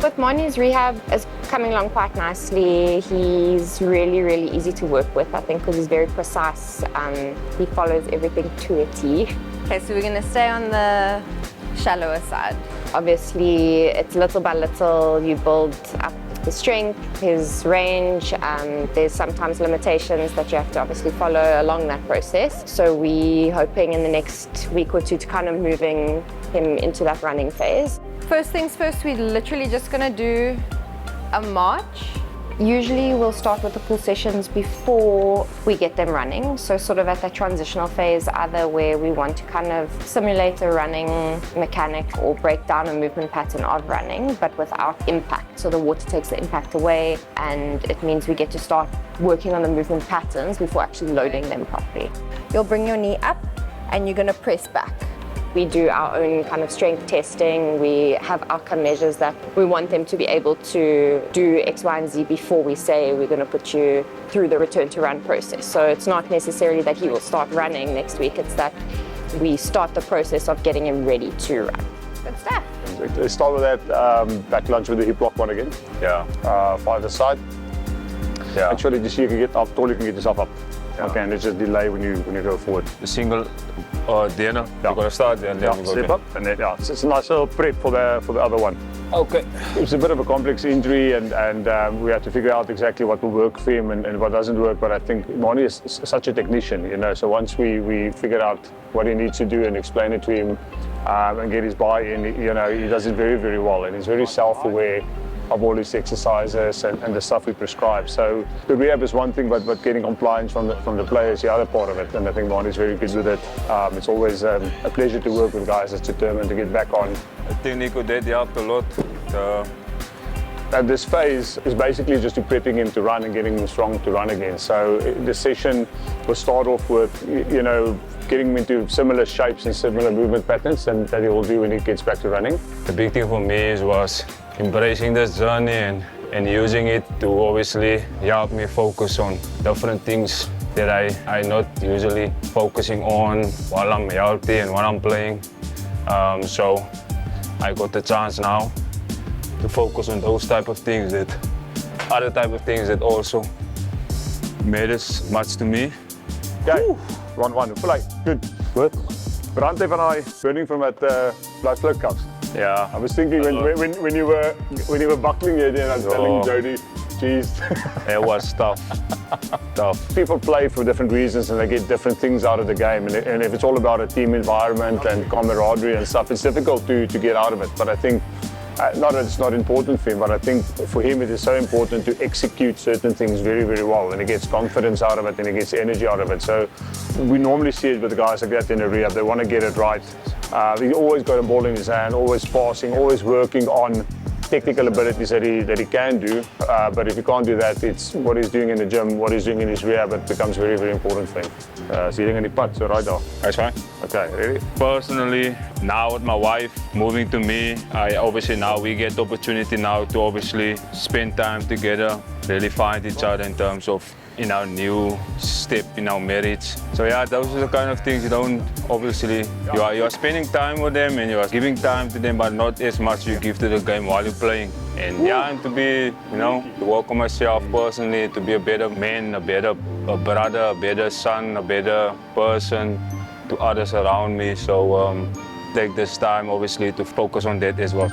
With Manie's rehab is coming along quite nicely. He's really easy to work with, I think, because he's very precise. He follows everything to a T. Okay, so we're going to stay on the shallower side. Obviously, it's little by little you build up his strength, his range. There's sometimes limitations that you have to obviously follow along that process. So we're hoping in the next week or two to kind of moving him into that running phase. First things first, we're literally just going to do a march. Usually we'll start with the pull sessions before we get them running. So sort of at that transitional phase, either where we want to kind of simulate a running mechanic or break down a movement pattern of running, but without impact. So the water takes the impact away, and it means we get to start working on the movement patterns before actually loading them properly. You'll bring your knee up and you're going to press back. We do our own kind of strength testing. We have outcome measures that we want them to be able to do X, Y, and Z before we say we're going to put you through the return to run process. So it's not necessarily that he will start running next week, it's that we start the process of getting him ready to run. Good stuff. Let's start with that back lunge with the hip lock one again. Yeah. 5 aside. Yeah. Actually, just so you can get up, tall you can get yourself up. Yeah. Okay, and it's just delay when you go forward. The single dinner. Yeah. You're gonna start and then you go step again. up, and then it's a nice little prep for the other one. Okay. It's a bit of a complex injury, and we have to figure out exactly what will work for him and what doesn't work. But I think Manie is such a technician, you know. So once we figure out what he needs to do and explain it to him and get his buy-in, you know, he does it very well, and he's very self-aware of all his exercises and the stuff we prescribe. So the rehab is one thing, but getting compliance from the players is the other part of it, and I think Manie's very good with it. It's always a pleasure to work with guys that's determined to get back on. I think Nico did helped a lot. And this phase is basically just to prepping him to run and getting him strong to run again. So the session will start off with, you know, getting him into similar shapes and similar movement patterns and that he will do when he gets back to running. The big thing for me was embracing this journey and using it to obviously help me focus on different things that I'm not usually focusing on while I'm healthy and while I'm playing. So I got the chance now to focus on those type of things, other type of things that also matters much to me. Okay, 1-1, play, good. Brande van I burning from that blood flow cups. Yeah. I was thinking when you were buckling it, and I was telling Jody, geez. It was tough. People play for different reasons and they get different things out of the game. And if it's all about a team environment and camaraderie and stuff, it's difficult to get out of it. But I think, not that it's not important for him, but I think for him it is so important to execute certain things very well. And he gets confidence out of it and he gets energy out of it. So we normally see it with the guys like that in the rehab. They want to get it right. He's always got a ball in his hand, always passing, always working on technical abilities that he can do. But if he can't do that, it's what he's doing in the gym, what he's doing in his rehab, it becomes very important for him. So you're going to putt, so right now. That's fine. Okay, ready? Personally, now with my wife moving to me, obviously now we get the opportunity now to obviously spend time together, really find each other in terms of in our new step in our marriage. So yeah, those are the kind of things you don't, obviously, you are spending time with them and you are giving time to them, but not as much you give to the game while you're playing. And yeah, and to be, you know, to work on myself personally, to be a better man, a brother, a better son, a better person to others around me. So take this time, obviously, to focus on that as well.